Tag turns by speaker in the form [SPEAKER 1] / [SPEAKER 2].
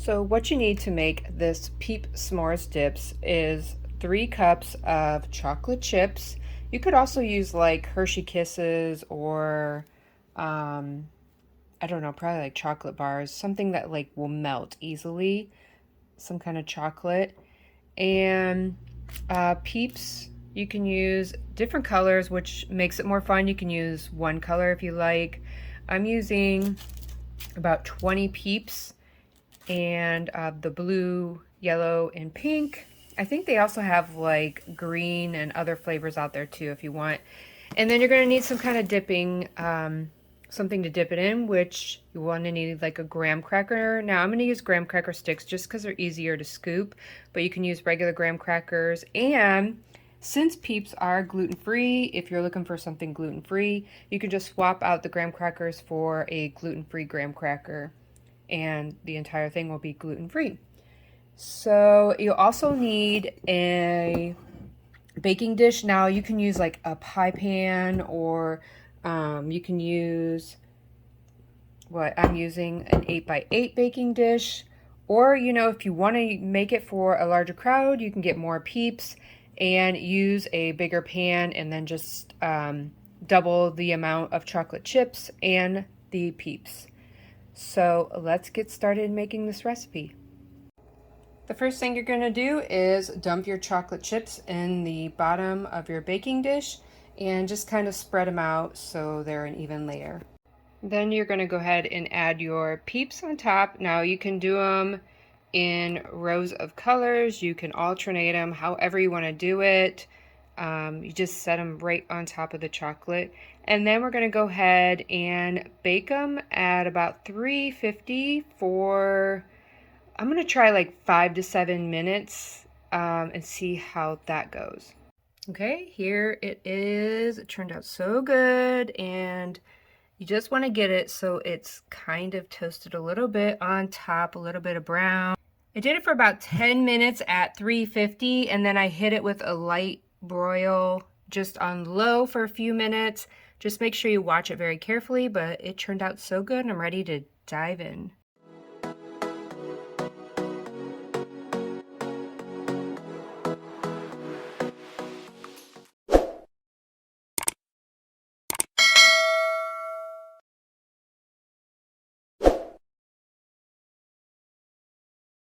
[SPEAKER 1] So what you need to make this Peeps S'mores Dips is 3 cups of chocolate chips. You could also use like Hershey Kisses or I don't know, probably like chocolate bars, something that like will melt easily, some kind of chocolate. And Peeps, you can use different colors, which makes it more fun. You can use one color if you like. I'm using about 20 Peeps and the blue, yellow, and pink. I think they also have like green and other flavors out there too if you want. And then you're going to need some kind of dipping, something to dip it in, which you want to need like a graham cracker. Now I'm going to use graham cracker sticks just because they're easier to scoop, but you can use regular graham crackers. And since Peeps are gluten-free, if you're looking for something gluten-free, you can just swap out the graham crackers for a gluten-free graham cracker and the entire thing will be gluten-free. So you also need a baking dish. Now you can use like a pie pan or you can use what I'm using, an 8x8 baking dish. Or, you know, if you want to make it for a larger crowd, you can get more Peeps and use a bigger pan and then just double the amount of chocolate chips and the Peeps. So let's get started making this recipe. The first thing you're going to do is dump your chocolate chips in the bottom of your baking dish and just kind of spread them out so they're an even layer. Then you're going to go ahead and add your Peeps on top. Now you can do them in rows of colors. You can alternate them however you want to do it. You just set them right on top of the chocolate. And then we're going to go ahead and bake them at about 350 for, I'm going to try like 5 to 7 minutes and see how that goes. Okay, here it is. It turned out so good, and you just want to get it so it's kind of toasted a little bit on top, a little bit of brown. I did it for about 10 minutes at 350, and then I hit it with a light broil just on low for a few minutes. Just make sure you watch it very carefully, but it turned out so good and I'm ready to dive in.